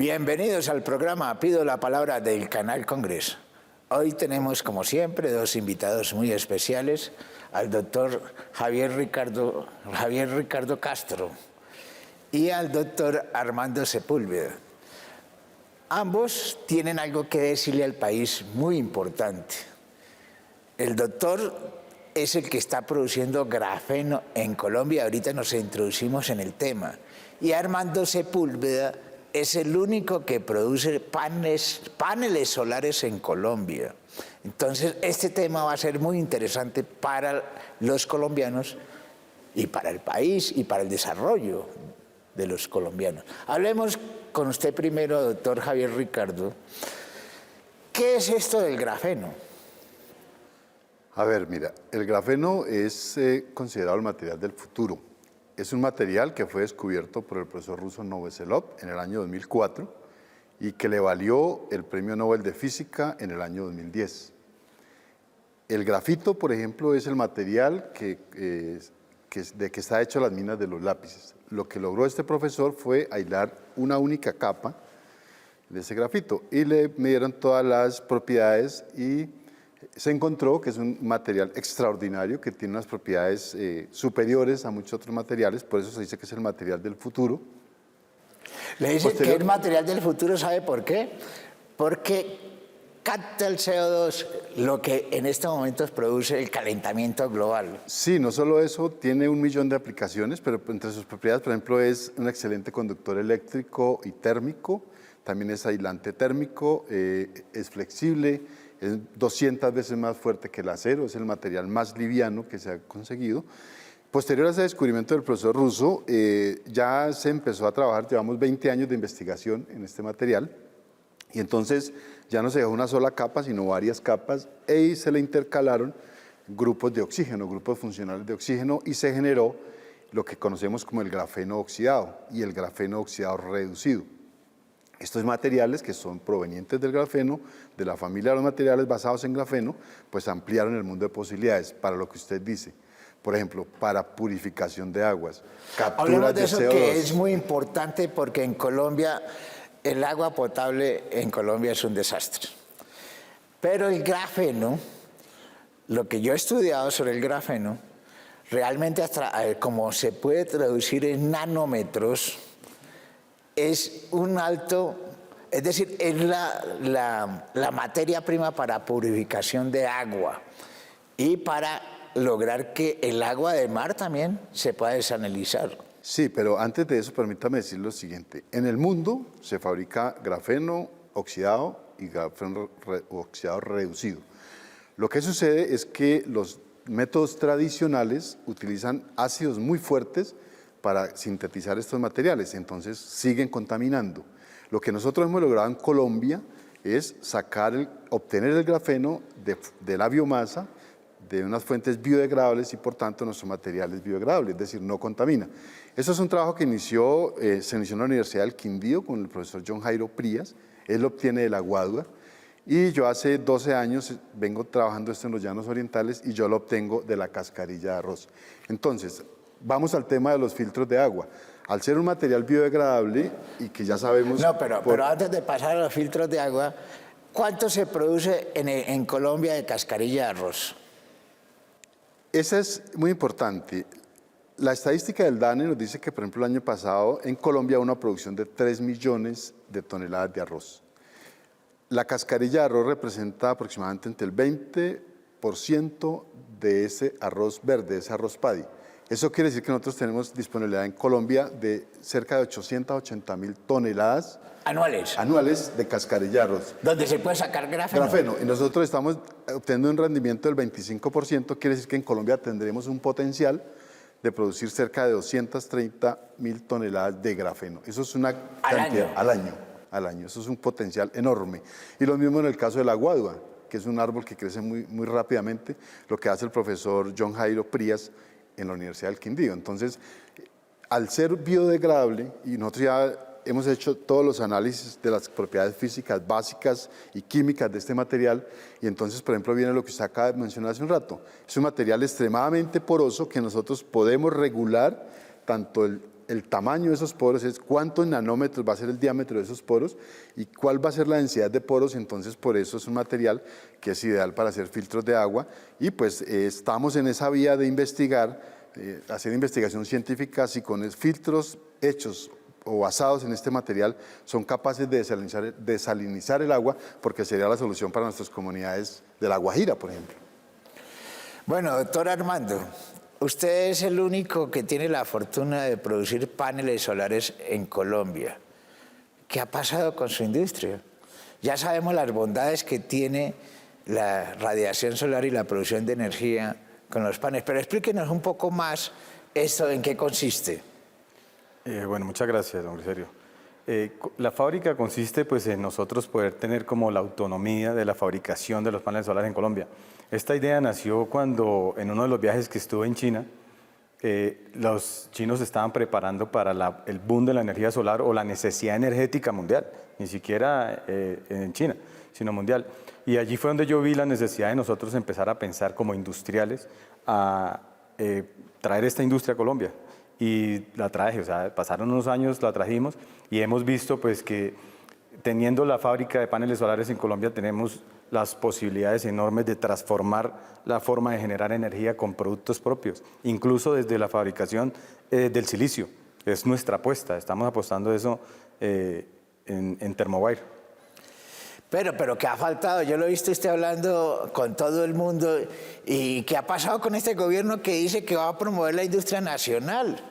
Bienvenidos al programa Pido la Palabra del Canal Congreso. Hoy tenemos, como siempre, dos invitados muy especiales, al doctor Javier Ricardo Castro y al doctor Armando Sepúlveda. Ambos tienen algo que decirle al país muy importante. El doctor es el que está produciendo grafeno en Colombia, ahorita nos introducimos en el tema, y Armando Sepúlveda es el único que produce paneles solares en Colombia. Entonces, este tema va a ser muy interesante para los colombianos y para el país y para el desarrollo de los colombianos. Hablemos con usted primero, doctor Javier Ricardo. ¿Qué es esto del grafeno? A ver, mira, el grafeno es considerado el material del futuro. Es un material que fue descubierto por el profesor ruso Novoselov en el año 2004 y que le valió el Premio Nobel de Física en el año 2010. El grafito, por ejemplo, es el material de que está hecho las minas de los lápices. Lo que logró este profesor fue aislar una única capa de ese grafito y le midieron todas las propiedades y se encontró que es un material extraordinario que tiene unas propiedades superiores a muchos otros materiales, por eso se dice que es el material del futuro. Le dicen que es material del futuro, ¿sabe por qué? Porque capta el CO2, lo que en estos momentos produce el calentamiento global. Sí, no solo eso, tiene 1 millón de aplicaciones, pero entre sus propiedades, por ejemplo, es un excelente conductor eléctrico y térmico, también es aislante térmico, es flexible, es 200 veces más fuerte que el acero, es el material más liviano que se ha conseguido. Posterior a ese descubrimiento del profesor ruso, ya se empezó a trabajar, llevamos 20 años de investigación en este material, y entonces ya no se dejó una sola capa, sino varias capas, y se le intercalaron grupos de oxígeno, grupos funcionales de oxígeno, y se generó lo que conocemos como el grafeno oxidado y el grafeno oxidado reducido. Estos materiales que son provenientes del grafeno, de la familia de los materiales basados en grafeno, pues ampliaron el mundo de posibilidades para lo que usted dice. Por ejemplo, para purificación de aguas, captura de eso CO2. Que es muy importante porque en Colombia, el agua potable en Colombia es un desastre. Pero el grafeno, lo que yo he estudiado sobre el grafeno, realmente como se puede traducir en nanómetros, es un alto, es decir, es la materia prima para purificación de agua y para lograr que el agua de mar también se pueda desanalizar. Sí, pero antes de eso permítame decir lo siguiente. En el mundo se fabrica grafeno oxidado y grafeno oxidado reducido. Lo que sucede es que los métodos tradicionales utilizan ácidos muy fuertes para sintetizar estos materiales, entonces siguen contaminando. Lo que nosotros hemos logrado en Colombia es obtener el grafeno de la biomasa, de unas fuentes biodegradables y por tanto nuestro material es biodegradable, es decir, no contamina. Eso es un trabajo que se inició en la Universidad del Quindío con el profesor John Jairo Prías, él lo obtiene de la Guadua, y yo hace 12 años vengo trabajando esto en los Llanos Orientales y yo lo obtengo de la cascarilla de arroz. Entonces, vamos al tema de los filtros de agua. Al ser un material biodegradable y que ya sabemos... No, pero antes de pasar a los filtros de agua, ¿cuánto se produce en Colombia de cascarilla de arroz? Esa es muy importante. La estadística del DANE nos dice que, por ejemplo, el año pasado en Colombia hubo una producción de 3 millones de toneladas de arroz. La cascarilla de arroz representa aproximadamente entre el 20% de ese arroz verde, de ese arroz paddy. Eso quiere decir que nosotros tenemos disponibilidad en Colombia de cerca de 880.000 toneladas anuales de cascarilla de arroz. ¿Dónde se puede sacar grafeno? Y nosotros estamos obteniendo un rendimiento del 25%, quiere decir que en Colombia tendremos un potencial de producir cerca de 230.000 toneladas de grafeno. Eso es una cantidad al año. Eso es un potencial enorme. Y lo mismo en el caso de la guadua, que es un árbol que crece muy rápidamente, lo que hace el profesor John Jairo Prías en la Universidad del Quindío. Entonces, al ser biodegradable, y nosotros ya hemos hecho todos los análisis de las propiedades físicas básicas y químicas de este material, y entonces, por ejemplo, viene lo que usted acaba de mencionar hace un rato. Es un material extremadamente poroso que nosotros podemos regular tanto el tamaño de esos poros, es cuántos nanómetros va a ser el diámetro de esos poros y cuál va a ser la densidad de poros. Entonces, por eso es un material que es ideal para hacer filtros de agua y pues estamos en esa vía de investigar, hacer investigación científica si con filtros hechos o basados en este material son capaces de desalinizar el agua, porque sería la solución para nuestras comunidades de La Guajira, por ejemplo. Bueno, doctor Armando, usted es el único que tiene la fortuna de producir paneles solares en Colombia. ¿Qué ha pasado con su industria? Ya sabemos las bondades que tiene la radiación solar y la producción de energía con los paneles, pero explíquenos un poco más esto, ¿en qué consiste? Bueno, muchas gracias, don Gregorio. La fábrica consiste pues, en nosotros poder tener como la autonomía de la fabricación de los paneles solares en Colombia. Esta idea nació cuando en uno de los viajes que estuve en China, los chinos estaban preparando para el boom de la energía solar o la necesidad energética mundial, ni siquiera en China, sino mundial. Y allí fue donde yo vi la necesidad de nosotros empezar a pensar como industriales a traer esta industria a Colombia. Y la traje, o sea, pasaron unos años, la trajimos y hemos visto pues que teniendo la fábrica de paneles solares en Colombia tenemos las posibilidades enormes de transformar la forma de generar energía con productos propios, incluso desde la fabricación del silicio. Es nuestra apuesta, estamos apostando eso en Thermowire. Pero ¿qué ha faltado? Yo lo he visto usted hablando con todo el mundo. ¿Y qué ha pasado con este gobierno que dice que va a promover la industria nacional?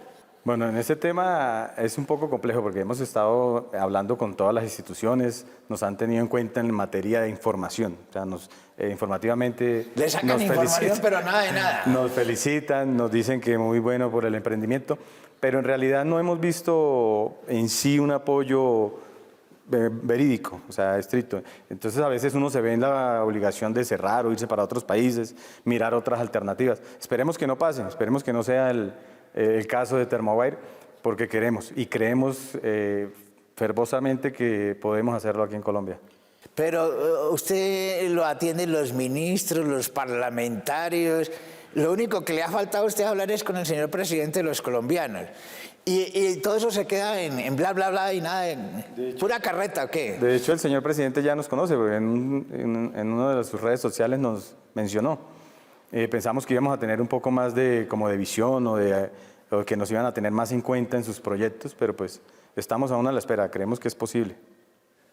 Bueno, en ese tema es un poco complejo porque hemos estado hablando con todas las instituciones, nos han tenido en cuenta en materia de información, o sea, informativamente le sacan información, pero nada de nada. Nos felicitan, nos dicen que muy bueno por el emprendimiento, pero en realidad no hemos visto en sí un apoyo verídico, o sea, estricto. Entonces a veces uno se ve en la obligación de cerrar o irse para otros países, mirar otras alternativas. Esperemos que no pase, esperemos que no sea el caso de Thermowire, porque queremos y creemos fervorosamente que podemos hacerlo aquí en Colombia. Pero usted lo atienden los ministros, los parlamentarios. Lo único que le ha faltado a usted hablar es con el señor presidente de los colombianos. Y todo eso se queda en bla, bla, bla y nada, pura carreta, ¿o qué? De hecho, el señor presidente ya nos conoce, porque en una de sus redes sociales nos mencionó. Pensamos que íbamos a tener un poco más de visión o que nos iban a tener más en cuenta en sus proyectos, pero pues estamos aún a la espera, creemos que es posible.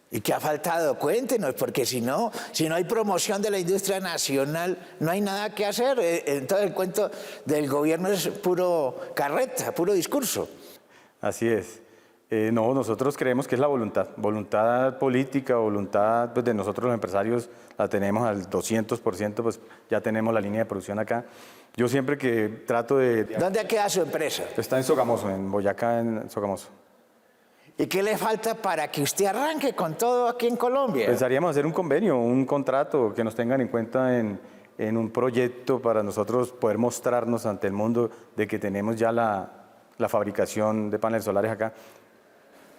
¿Y qué ha faltado? Cuéntenos, porque si no hay promoción de la industria nacional, no hay nada que hacer. Entonces el cuento del gobierno es puro carreta, puro discurso. Así es. No, nosotros creemos que es la voluntad política, voluntad pues, de nosotros los empresarios, la tenemos al 200%, pues ya tenemos la línea de producción acá. Yo siempre que trato de... ¿Dónde queda su empresa? Está en Sogamoso, en Boyacá, en Sogamoso. ¿Y qué le falta para que usted arranque con todo aquí en Colombia? Pensaríamos hacer un convenio, un contrato, que nos tengan en cuenta en un proyecto para nosotros poder mostrarnos ante el mundo de que tenemos ya la fabricación de paneles solares acá.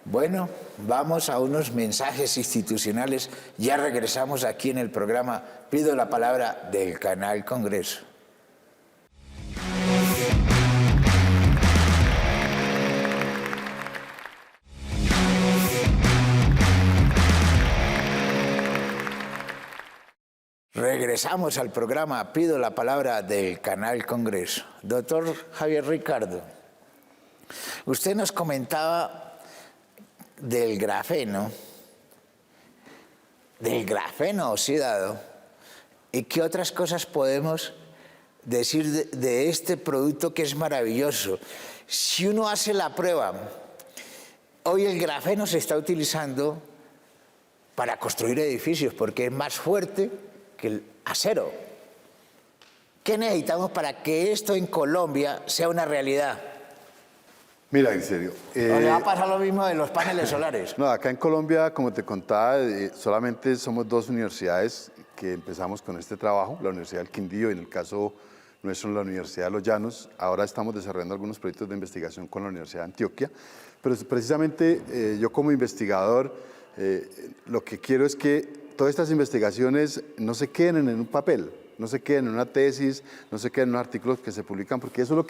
Bueno, vamos a unos mensajes institucionales. Ya regresamos aquí en el programa Pido la Palabra del Canal Congreso. Regresamos al programa Pido la Palabra del Canal Congreso. Doctor Javier Ricardo, usted nos comentaba del grafeno oxidado, y qué otras cosas podemos decir de este producto que es maravilloso. Si uno hace la prueba, hoy el grafeno se está utilizando para construir edificios porque es más fuerte que el acero. ¿Qué necesitamos para que esto en Colombia sea una realidad? Mira, en serio. ¿O le va a pasar lo mismo de los paneles solares? No, acá en Colombia, como te contaba, solamente somos 2 universidades que empezamos con este trabajo, la Universidad del Quindío y en el caso nuestro la Universidad de Los Llanos. Ahora estamos desarrollando algunos proyectos de investigación con la Universidad de Antioquia, pero precisamente yo como investigador lo que quiero es que todas estas investigaciones no se queden en un papel, no se queden en una tesis, no se queden en unos artículos que se publican, porque eso es lo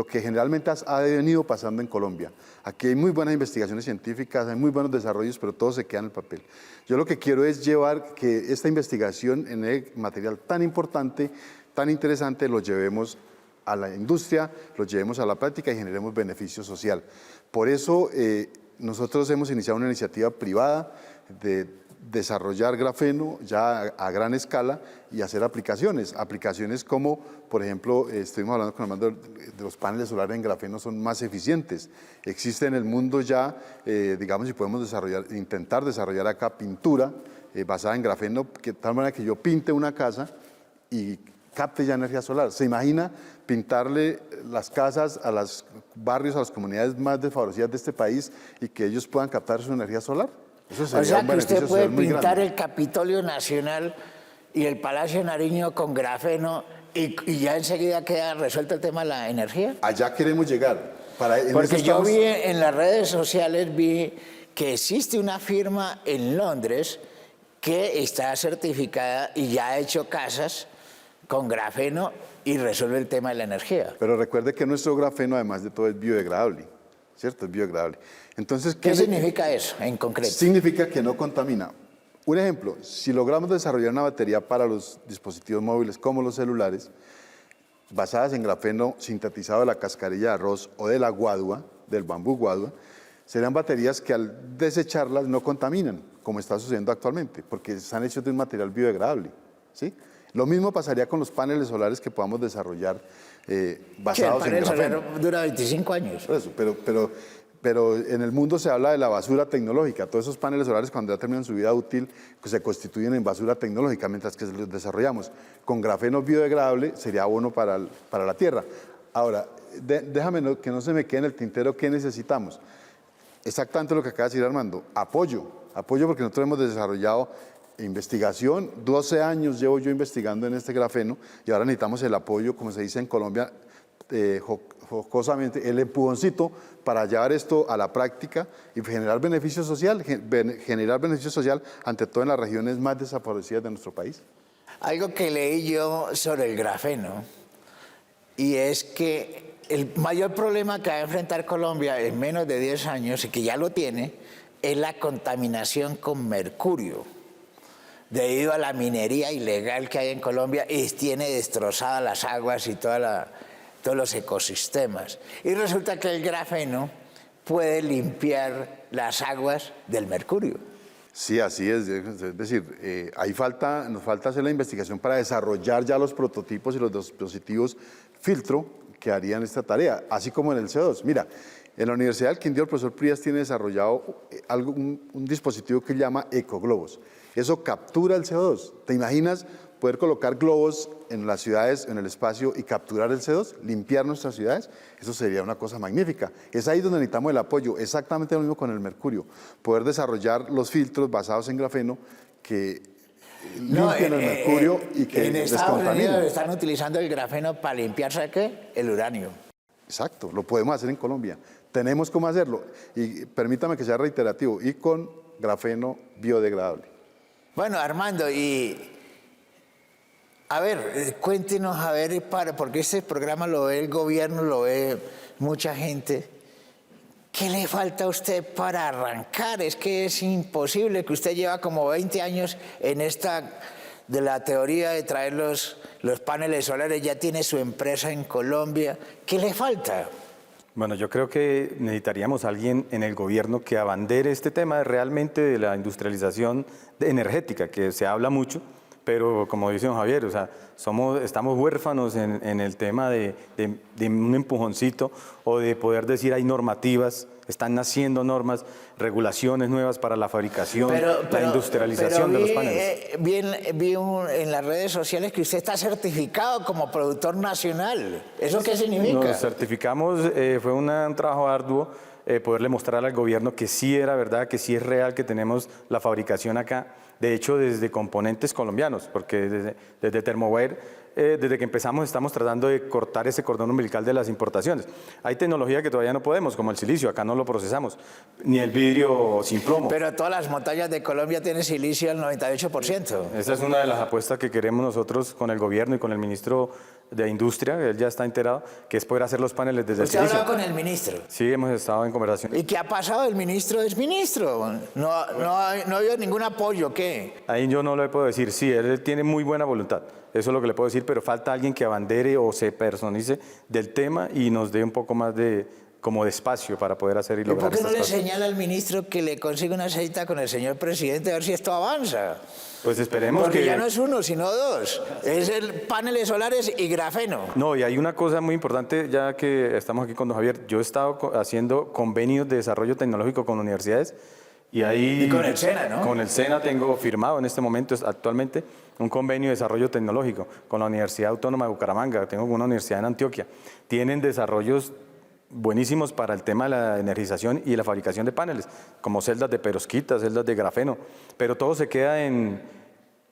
que generalmente ha venido pasando en Colombia. Aquí hay muy buenas investigaciones científicas, hay muy buenos desarrollos, pero todo se queda en el papel. Yo lo que quiero es llevar que esta investigación en el material tan importante, tan interesante, lo llevemos a la industria, lo llevemos a la práctica y generemos beneficio social. Por eso nosotros hemos iniciado una iniciativa privada de desarrollar grafeno ya a gran escala y hacer aplicaciones como, por ejemplo, estuvimos hablando con Armando de los paneles solares en grafeno son más eficientes. Existe en el mundo ya, digamos, si podemos intentar desarrollar acá pintura basada en grafeno, de tal manera que yo pinte una casa y capte ya energía solar. ¿Se imagina pintarle las casas a los barrios, a las comunidades más desfavorecidas de este país y que ellos puedan captar su energía solar? Eso sería o sea un que usted beneficio puede social muy pintar grande. el Capitolio Nacional y el Palacio de Nariño con grafeno y ya enseguida queda resuelto el tema de la energía. Allá queremos llegar. Porque yo vi en las redes sociales, vi que existe una firma en Londres que está certificada y ya ha hecho casas con grafeno y resuelve el tema de la energía. Pero recuerde que nuestro grafeno, además de todo, es biodegradable, ¿cierto? Es biodegradable. Entonces, ¿Qué significa eso en concreto? Significa que no contamina. Un ejemplo, si logramos desarrollar una batería para los dispositivos móviles como los celulares, basadas en grafeno sintetizado de la cascarilla de arroz o de la guadua, del bambú guadua, serían baterías que al desecharlas no contaminan, como está sucediendo actualmente, porque están hechos de un material biodegradable, ¿sí? Lo mismo pasaría con los paneles solares que podamos desarrollar basados en grafeno. El panel solar dura 25 años. Por eso, pero en el mundo se habla de la basura tecnológica. Todos esos paneles solares, cuando ya terminan su vida útil, pues se constituyen en basura tecnológica, mientras que los desarrollamos con grafeno biodegradable, sería abono para la tierra. Ahora, déjame que no se me quede en el tintero qué necesitamos. Exactamente lo que acaba de decir Armando, apoyo porque nosotros hemos desarrollado investigación, 12 años llevo yo investigando en este grafeno y ahora necesitamos el apoyo, como se dice en Colombia, jocosamente, el empujoncito para llevar esto a la práctica y generar beneficio social, ante todo en las regiones más desfavorecidas de nuestro país. Algo que leí yo sobre el grafeno, y es que el mayor problema que va a enfrentar Colombia en menos de 10 años, y que ya lo tiene, es la contaminación con mercurio, debido a la minería ilegal que hay en Colombia y tiene destrozadas las aguas y todos los ecosistemas. Y resulta que el grafeno puede limpiar las aguas del mercurio. Sí, así es decir, nos falta hacer la investigación para desarrollar ya los prototipos y los dispositivos filtro que harían esta tarea, así como en el CO2. Mira, en la Universidad del Quindío el profesor Prías tiene desarrollado un dispositivo que llama ecoglobos. Eso captura el CO2. ¿Te imaginas poder colocar globos en las ciudades, en el espacio y capturar el CO2, limpiar nuestras ciudades? Eso sería una cosa magnífica. Es ahí donde necesitamos el apoyo, exactamente lo mismo con el mercurio. Poder desarrollar los filtros basados en grafeno que limpian el mercurio y que en Estados Unidos descontaminen. están utilizando el grafeno para limpiarse ¿qué? El uranio. Exacto, lo podemos hacer en Colombia. Tenemos cómo hacerlo. Y permítame que sea reiterativo, y con grafeno biodegradable. Bueno, Armando, y a ver, cuéntenos, a ver, porque este programa lo ve el gobierno, lo ve mucha gente. ¿Qué le falta a usted para arrancar? Es que es imposible, que usted lleva como 20 años en esta de la teoría de traer los paneles solares, ya tiene su empresa en Colombia. ¿Qué le falta? Bueno, yo creo que necesitaríamos a alguien en el gobierno que abandere este tema realmente de la industrialización energética, que se habla mucho, pero como dice don Javier, o sea, estamos huérfanos en el tema de un empujoncito o de poder decir hay normativas, están naciendo normas, regulaciones nuevas para la fabricación, la industrialización de los paneles. Vi en las redes sociales que usted está certificado como productor nacional. ¿Eso qué significa? Nos certificamos, fue un trabajo arduo poderle mostrar al gobierno que sí era verdad, que sí es real, que tenemos la fabricación acá de hecho desde componentes colombianos, porque desde Thermoware, desde que empezamos estamos tratando de cortar ese cordón umbilical de las importaciones. Hay tecnología que todavía no podemos, como el silicio, acá no lo procesamos, ni el vidrio sin plomo. Pero todas las montañas de Colombia tienen silicio al 98%. Esa es una de las apuestas que queremos nosotros con el gobierno y con el ministro de Industria, él ya está enterado, que es poder hacer los paneles desde el ¿Usted ha silicio. hablado con el ministro? Sí, hemos estado en conversación. ¿Y qué ha pasado? El ministro es ministro. No ha habido ningún apoyo, ¿qué? Ahí yo no le puedo decir, sí, él tiene muy buena voluntad, eso es lo que le puedo decir, pero falta alguien que abandere o se personice del tema y nos dé un poco más de espacio para poder hacer y ¿Y lograr por qué no estas le cosas. señala al ministro que le consiga una cita con el señor presidente a ver si esto avanza? Pues esperemos Porque que... ya no es uno, sino dos. Es el paneles solares y grafeno. No, y hay una cosa muy importante, ya que estamos aquí con don Javier, yo he estado haciendo convenios de desarrollo tecnológico con universidades y ahí... Y con el SENA, ¿no? Con el SENA tengo firmado en este momento, actualmente, un convenio de desarrollo tecnológico con la Universidad Autónoma de Bucaramanga, tengo una universidad en Antioquia. Tienen desarrollos buenísimos para el tema de la energización y la fabricación de paneles, como celdas de perovskita, celdas de grafeno, pero todo se queda en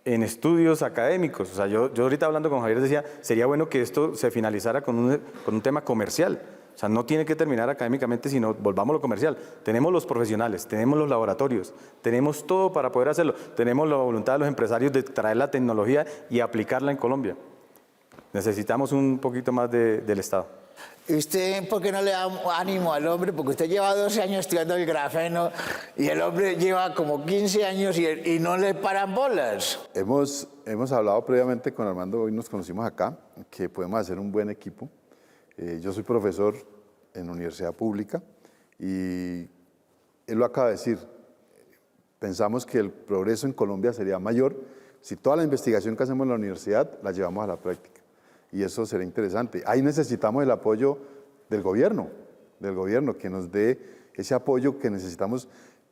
estudios académicos. O sea, yo ahorita hablando con Javier decía, sería bueno que esto se finalizara con un tema comercial. O sea, no tiene que terminar académicamente, sino volvamos a lo comercial. Tenemos los profesionales, tenemos los laboratorios, tenemos todo para poder hacerlo. Tenemos la voluntad de los empresarios de traer la tecnología y aplicarla en Colombia. Necesitamos un poquito más del Estado. ¿Y usted por qué no le da ánimo al hombre? Porque usted lleva 12 años estudiando el grafeno y el hombre lleva como 15 años y no le paran bolas. Hemos hablado previamente con Armando, hoy nos conocimos acá, que podemos hacer un buen equipo. Yo soy profesor en universidad pública y él lo acaba de decir. Pensamos que el progreso en Colombia sería mayor si toda la investigación que hacemos en la universidad la llevamos a la práctica. Y eso será interesante. Ahí necesitamos el apoyo del gobierno que nos dé ese apoyo que necesitamos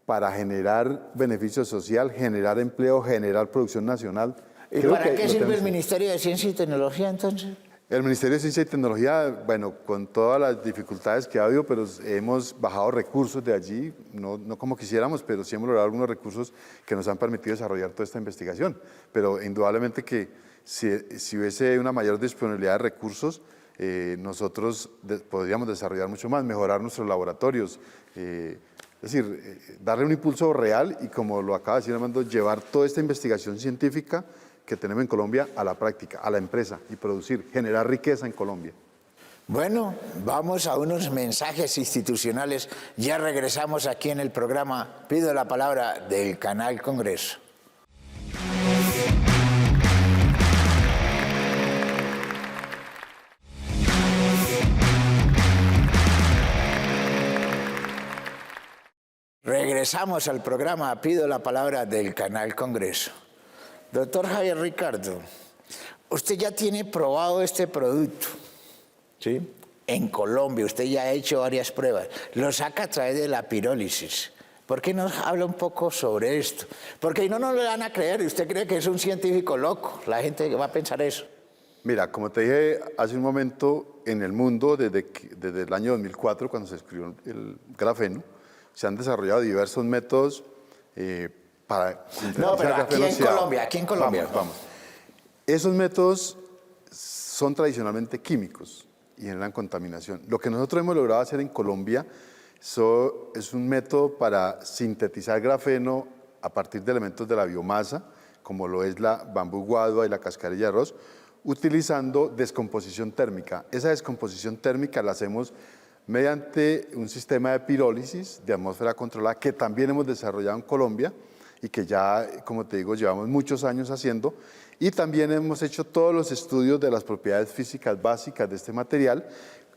para generar beneficio social, generar empleo, generar producción nacional. ¿Y para qué sirve el Ministerio de Ciencia y Tecnología entonces? El Ministerio de Ciencia y Tecnología, bueno, con todas las dificultades que ha habido, pero hemos bajado recursos de allí, no como quisiéramos, pero sí hemos logrado algunos recursos que nos han permitido desarrollar toda esta investigación. Pero indudablemente que si hubiese una mayor disponibilidad de recursos, nosotros podríamos desarrollar mucho más, mejorar nuestros laboratorios, es decir, darle un impulso real y, como lo acaba de decir Armando, llevar toda esta investigación científica que tenemos en Colombia a la práctica, a la empresa y producir, generar riqueza en Colombia. Bueno, vamos a unos mensajes institucionales. Ya regresamos aquí en el programa Pido la Palabra del Canal Congreso. Regresamos al programa Pido la Palabra del Canal Congreso. Doctor Javier Ricardo, usted ya tiene probado este producto, ¿sí? En Colombia, usted ya ha hecho varias pruebas. Lo saca a través de la pirólisis. ¿Por qué nos habla un poco sobre esto? Porque no nos lo van a creer y usted cree que es un científico loco. La gente va a pensar eso. Mira, como te dije hace un momento, en el mundo, desde el año 2004, cuando se descubrió el grafeno, se han desarrollado diversos métodos para... No, pero aquí en Colombia. Vamos. Esos métodos son tradicionalmente químicos y generan contaminación. Lo que nosotros hemos logrado hacer en Colombia es un método para sintetizar grafeno a partir de elementos de la biomasa, como lo es la bambú guadua y la cascarilla de arroz, utilizando descomposición térmica. Esa descomposición térmica la hacemos mediante un sistema de pirólisis de atmósfera controlada que también hemos desarrollado en Colombia y que ya, como te digo, llevamos muchos años haciendo, y también hemos hecho todos los estudios de las propiedades físicas básicas de este material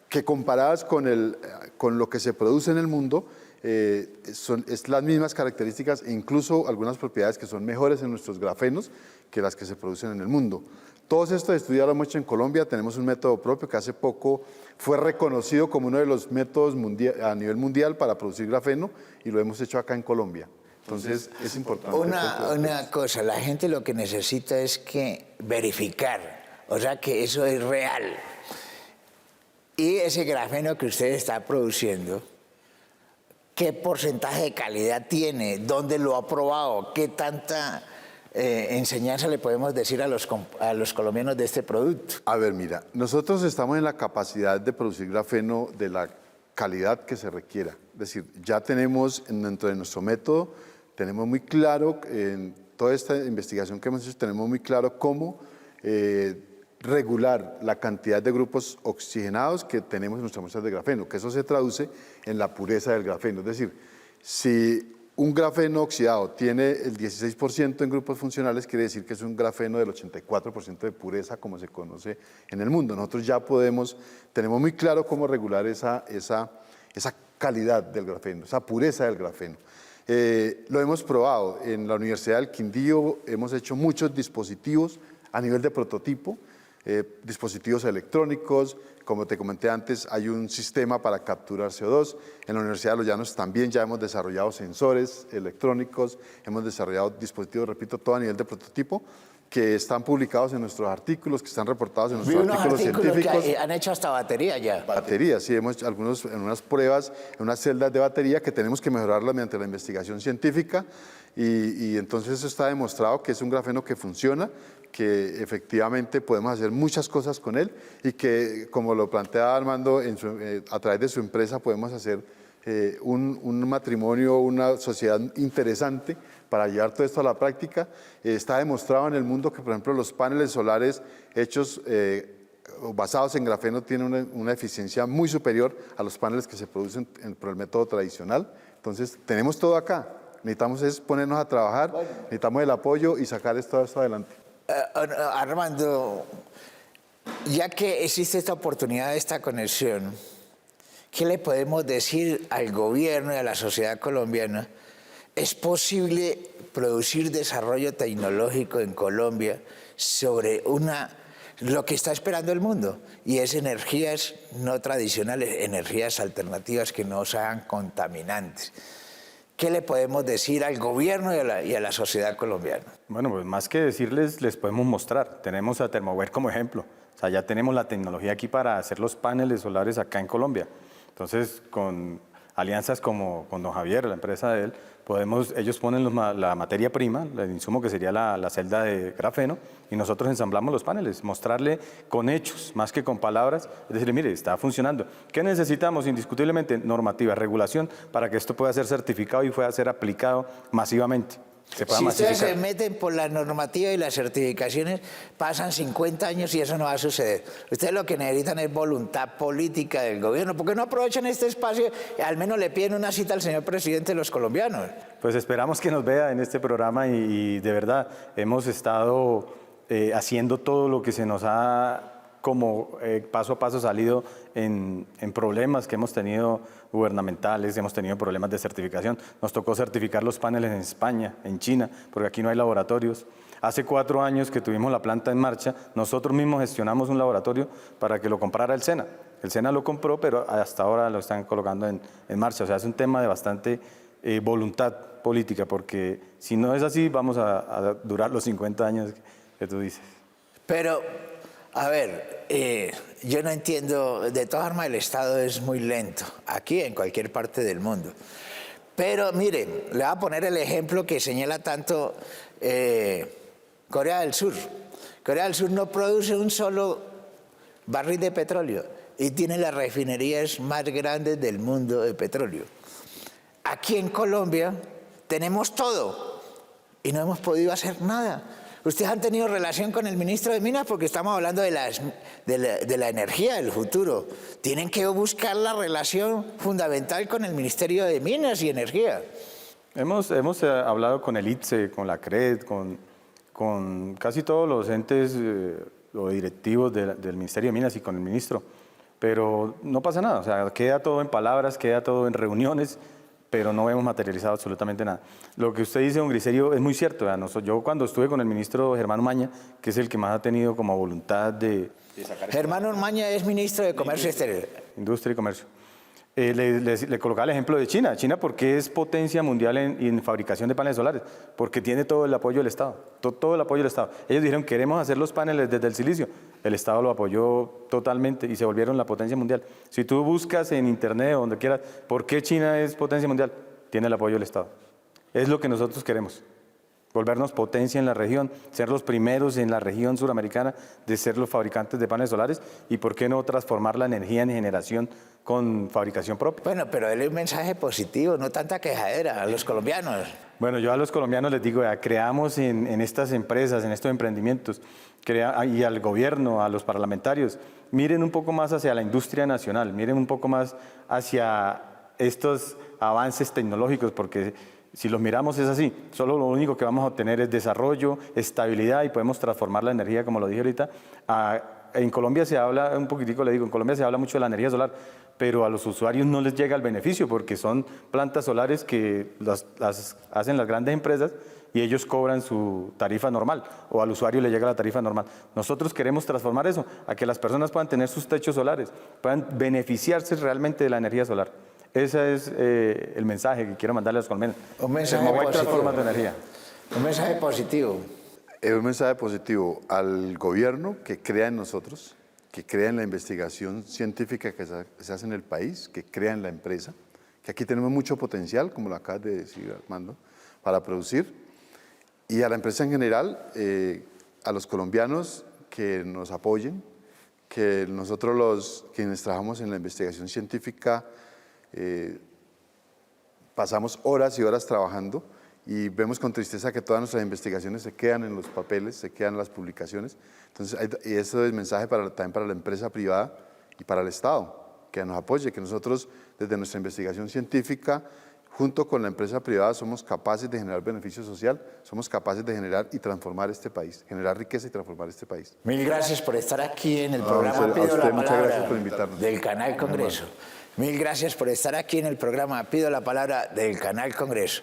que, comparadas con lo que se produce en el mundo, es las mismas características e incluso algunas propiedades que son mejores en nuestros grafenos que las que se producen en el mundo. Todos estos estudios los hemos hecho en Colombia, tenemos un método propio que hace poco fue reconocido como uno de los métodos a nivel mundial para producir grafeno y lo hemos hecho acá en Colombia. Entonces es importante. Una cosa, la gente lo que necesita es que verificar, o sea que eso es real. Y ese grafeno que usted está produciendo, ¿qué porcentaje de calidad tiene? ¿Dónde lo ha probado? ¿Qué tanta enseñanza le podemos decir a los colombianos de este producto? A ver, mira, nosotros estamos en la capacidad de producir grafeno de la calidad que se requiera. Es decir, ya tenemos dentro de nuestro método, tenemos muy claro, en toda esta investigación que hemos hecho, tenemos muy claro cómo regular la cantidad de grupos oxigenados que tenemos en nuestras muestras de grafeno, que eso se traduce en la pureza del grafeno. Es decir, si un grafeno oxidado tiene el 16% en grupos funcionales, quiere decir que es un grafeno del 84% de pureza, como se conoce en el mundo. Nosotros ya tenemos muy claro cómo regular esa calidad del grafeno, esa pureza del grafeno. Lo hemos probado. En la Universidad del Quindío hemos hecho muchos dispositivos a nivel de prototipo, dispositivos electrónicos. Como te comenté antes, hay un sistema para capturar CO2. En la Universidad de Los Llanos también ya hemos desarrollado sensores electrónicos, hemos desarrollado dispositivos, repito, todo a nivel de prototipo, que están publicados en nuestros artículos, que están reportados en nuestros artículos científicos. Que han hecho hasta batería ya. Batería, sí, hemos hecho en unas pruebas, en unas celdas de batería que tenemos que mejorarlas mediante la investigación científica y entonces eso está demostrado que es un grafeno que funciona, que efectivamente podemos hacer muchas cosas con él y que, como lo plantea Armando, a través de su empresa podemos hacer un matrimonio, una sociedad interesante para llevar todo esto a la práctica. Está demostrado en el mundo que, por ejemplo, los paneles solares hechos basados en grafeno tienen una eficiencia muy superior a los paneles que se producen por el método tradicional. Entonces, tenemos todo acá. Necesitamos es ponernos a trabajar, necesitamos el apoyo y sacar esto adelante. Armando, ya que existe esta oportunidad, esta conexión, ¿qué le podemos decir al gobierno y a la sociedad colombiana? ¿Es posible producir desarrollo tecnológico en Colombia sobre lo que está esperando el mundo? Y es energías no tradicionales, energías alternativas que no sean contaminantes. ¿Qué le podemos decir al gobierno y a la sociedad colombiana? Bueno, pues más que decirles, les podemos mostrar. Tenemos a Termover como ejemplo. O sea, ya tenemos la tecnología aquí para hacer los paneles solares acá en Colombia. Entonces, con alianzas como con don Javier, la empresa de él, ellos ponen la materia prima, el insumo que sería la celda de grafeno, y nosotros ensamblamos los paneles, mostrarle con hechos, más que con palabras, es decir, mire, está funcionando. ¿Qué necesitamos? Indiscutiblemente normativa, regulación, para que esto pueda ser certificado y pueda ser aplicado masivamente. Si ustedes se meten por la normativa y las certificaciones, pasan 50 años y eso no va a suceder. Ustedes lo que necesitan es voluntad política del gobierno. ¿Por qué no aprovechan este espacio y al menos le piden una cita al señor presidente de los colombianos? Pues esperamos que nos vea en este programa y de verdad hemos estado haciendo todo lo que se nos ha como paso a paso salido en problemas que hemos tenido gubernamentales, hemos tenido problemas de certificación. Nos tocó certificar los paneles en España, en China, porque aquí no hay laboratorios. Hace 4 años que tuvimos la planta en marcha, nosotros mismos gestionamos un laboratorio para que lo comprara el SENA. El SENA lo compró, pero hasta ahora lo están colocando en marcha. O sea, es un tema de bastante voluntad política, porque si no es así, vamos a durar los 50 años que tú dices. Pero, a ver, yo no entiendo, de todas formas el Estado es muy lento, aquí en cualquier parte del mundo. Pero miren, le voy a poner el ejemplo que señala tanto Corea del Sur. Corea del Sur no produce un solo barril de petróleo y tiene las refinerías más grandes del mundo de petróleo. Aquí en Colombia tenemos todo y no hemos podido hacer nada. Ustedes han tenido relación con el ministro de Minas porque estamos hablando de la energía del futuro. Tienen que buscar la relación fundamental con el Ministerio de Minas y Energía. Hemos hablado con el ITSE, con la CRED, con casi todos los entes o directivos del Ministerio de Minas y con el ministro, pero no pasa nada. O sea, queda todo en palabras, queda todo en reuniones, pero no hemos materializado absolutamente nada. Lo que usted dice, don Griserio, es muy cierto. Yo cuando estuve con el ministro Germán Umaña, que es el que más ha tenido como voluntad de sacar... Germán Umaña es ministro de Comercio Exterior. Industria y Comercio. Le colocaba el ejemplo de China. China, porque es potencia mundial en fabricación de paneles solares, porque tiene todo el apoyo del Estado, todo el apoyo del Estado. Ellos dijeron, queremos hacer los paneles desde el silicio. El Estado lo apoyó totalmente y se volvieron la potencia mundial. Si tú buscas en internet o donde quieras, ¿por qué China es potencia mundial? Tiene el apoyo del Estado. Es lo que nosotros queremos. volvernos potencia en la región, ser los primeros en la región suramericana de ser los fabricantes de paneles solares y por qué no transformar la energía en generación con fabricación propia. Bueno, pero dele un mensaje positivo, no tanta quejadera a los colombianos. Bueno, yo a los colombianos les digo, creamos en estas empresas, en estos emprendimientos, y al gobierno, a los parlamentarios, miren un poco más hacia la industria nacional, miren un poco más hacia estos avances tecnológicos, porque si los miramos es así, solo lo único que vamos a obtener es desarrollo, estabilidad y podemos transformar la energía, como lo dije ahorita. En Colombia se habla, un poquitico le digo, en Colombia se habla mucho de la energía solar, pero a los usuarios no les llega el beneficio porque son plantas solares que las hacen las grandes empresas y ellos cobran su tarifa normal o al usuario le llega la tarifa normal. Nosotros queremos transformar eso, a que las personas puedan tener sus techos solares, puedan beneficiarse realmente de la energía solar. Ese es el mensaje que quiero mandarle a los colombianos. Un mensaje positivo. Transformar de energía. Un mensaje positivo. Un mensaje positivo al gobierno que crea en nosotros, que crea en la investigación científica que se hace en el país, que crea en la empresa, que aquí tenemos mucho potencial, como lo acabas de decir, Armando, para producir. Y a la empresa en general, a los colombianos que nos apoyen, que nosotros quienes trabajamos en la investigación científica pasamos horas y horas trabajando y vemos con tristeza que todas nuestras investigaciones se quedan en los papeles, se quedan en las publicaciones. Entonces, y eso es mensaje también para la empresa privada y para el Estado, que nos apoye, que nosotros desde nuestra investigación científica, junto con la empresa privada, somos capaces de generar beneficio social, somos capaces de generar y transformar este país, generar riqueza y transformar este país. Mil gracias por estar aquí en el programa Pido la muchas gracias por invitarnos. Del Canal Congreso. Mil gracias por estar aquí en el programa Pido la Palabra del Canal Congreso.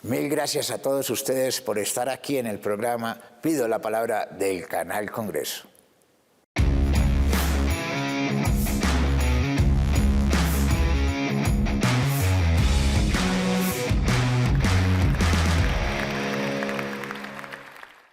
Mil gracias a todos ustedes por estar aquí en el programa Pido la Palabra del Canal Congreso.